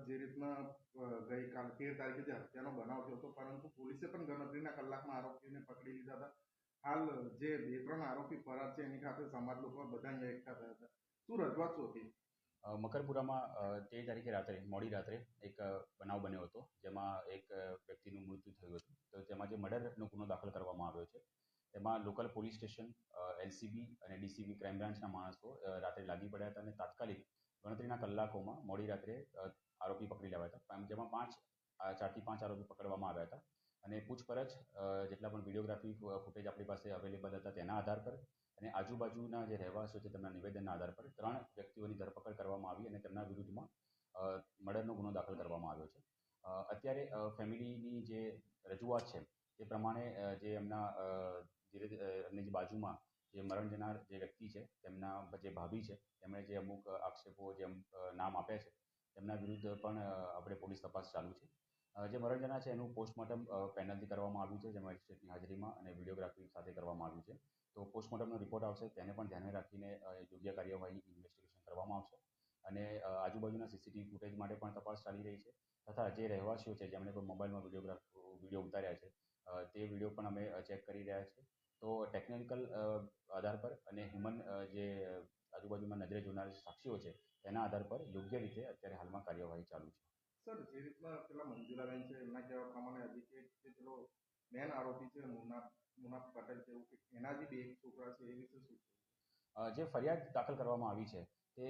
જે રીતના ગઈકાલ 13 તારીખે જે હત્યાનો બનાવ થયો હતો, પરંતુ પોલીસે પણ ગણતરીના કલાકમાં આરોપીને પકડી લીધા હતા. હાલ જે 2-3 આરોપી ફરાર છે એની ખાતે સમાજ લોકો બધા અહીંયા એકઠા થયા હતા. શું રજૂઆત શું હતી? મકરપુરામાં 13 તારીખે મોડી રાત્રે એક બનાવ બન્યો હતો, જેમાં એક વ્યક્તિનું મૃત્યુ થયું હતું. તો તેમાં જે મર્ડરનો ગુનો દાખલ કરવામાં આવ્યો છે, તેમાં લોકલ પોલીસ સ્ટેશન, એલસીબી અને ડીસીબી ક્રાઇમ બ્રાન્ચના માણસો રાત્રે લાગી પડ્યા હતા અને તાત્કાલિક ગણતરીના કલાકોમાં મોડી રાત્રે આરોપી પકડી લેવાયા હતા. જેમાં 4થી 5 આરોપી પકડવામાં આવ્યા હતા અને પૂછપરછ જેટલા પણ વિડીયોગ્રાફી ફૂટેજ આપણી પાસે અવેલેબલ હતા તેના આધાર પર અને આજુબાજુના જે રહેવાસીઓ છે તેમના નિવેદનના આધાર પર 3 વ્યક્તિઓની ધરપકડ કરવામાં આવી અને તેમના વિરુદ્ધમાં મર્ડરનો ગુનો દાખલ કરવામાં આવ્યો છે. અત્યારે ફેમિલીની જે રજૂઆત છે તે પ્રમાણે જે એમની જે બાજુમાં જે મરણ જનાર જે વ્યક્તિ છે તેમના જે ભાભી છે તેમણે જે અમુક આક્ષેપો જે નામ આપ્યા છે તેમના વિરુદ્ધ પણ આપણે પોલીસ તપાસ ચાલુ છે. જે મરણ જનાર છે એનું પોસ્ટમોર્ટમ પેનલથી કરવામાં આવ્યું છે, જે મેજિસ્ટ્રેટની હાજરીમાં અને વિડીયોગ્રાફી સાથે કરવામાં આવ્યું છે. તો પોસ્ટમોર્ટમનો રિપોર્ટ આવશે તેને પણ ધ્યાને રાખીને યોગ્ય કાર્યવાહી ઇન્વેસ્ટિગેશન કરવામાં આવશે અને આજુબાજુના સીસીટીવી ફૂટેજ માટે પણ તપાસ ચાલી રહી છે તથા જે રહેવાસીઓ છે જેમણે પણ મોબાઈલમાં વિડીયો ઉતાર્યા છે તે વિડીયો પણ અમે ચેક કરી રહ્યા છીએ. તો ટેકનિકલ આધાર પર અને હ્યુમન જે આજુબાજુમાં નજરે જોનાર સાક્ષીઓ છે તેના આધાર પર યોગ્ય રીતે અત્યારે હાલમાં કાર્યવાહી ચાલુ છે. સર, જે રીતના પેલા મંજુલાબેન છે એમના કહેવા પ્રમાણે હજી કે પેલો મેન આરોપી છે મુનાફ પટેલ છે, એના જે 2 છોકરા છે એ વિશે શું છે? જે ફરિયાદ દાખલ કરવામાં આવી છે તે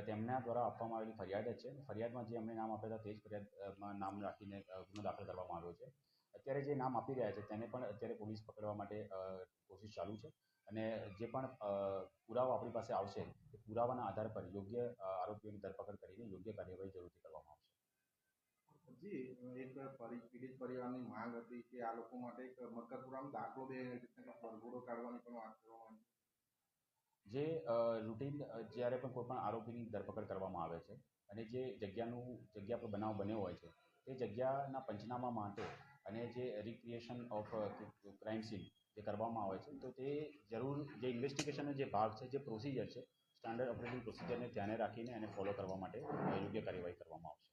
તેમના દ્વારા આપવામાં આવેલી ફરિયાદ જ છે. ફરિયાદમાં જે અમને નામ આપ્યા હતા તે જ ફરિયાદમાં નામ રાખીને ગુનો દાખલ કરવામાં આવ્યો છે. અત્યારે જે નામ આપી રહ્યા છે તેને પણ અત્યારે પોલીસ પકડવા માટે કોશિશ ચાલુ છે અને જે પણ પુરાવા આપણી પાસે આવશે તે પુરાવાના આધાર પર યોગ્ય આરોપીઓની ધરપકડ કરીને યોગ્ય કાર્યવાહી જરૂરથી કરવામાં આવશે. જી, એક પીડિત પરિવારની માંગ હતી કે આ લોકો માટે એક મકરપુરાનો દાખલો બે રીતના પરગોડો કાઢવાની પણ વાત કરવામાં આવી. જે રૂટીન જ્યારે પણ કોઈ પણ આરોપીની ધરપકડ કરવામાં આવે છે અને જે જગ્યા પર બનાવ બન્યો હોય છે તે જગ્યાના પંચનામા માટે અને જે રિક્રિએશન ઓફ ક્રાઇમ સીન જે કરવામાં આવે છે તો તે જરૂર જે ઇન્વેસ્ટિગેશનનો જે ભાગ છે, જે પ્રોસિજર છે, સ્ટાન્ડર્ડ ઓપરેટિંગ પ્રોસિજરને ધ્યાને રાખીને એને ફોલો કરવા માટે યોગ્ય કાર્યવાહી કરવામાં આવશે.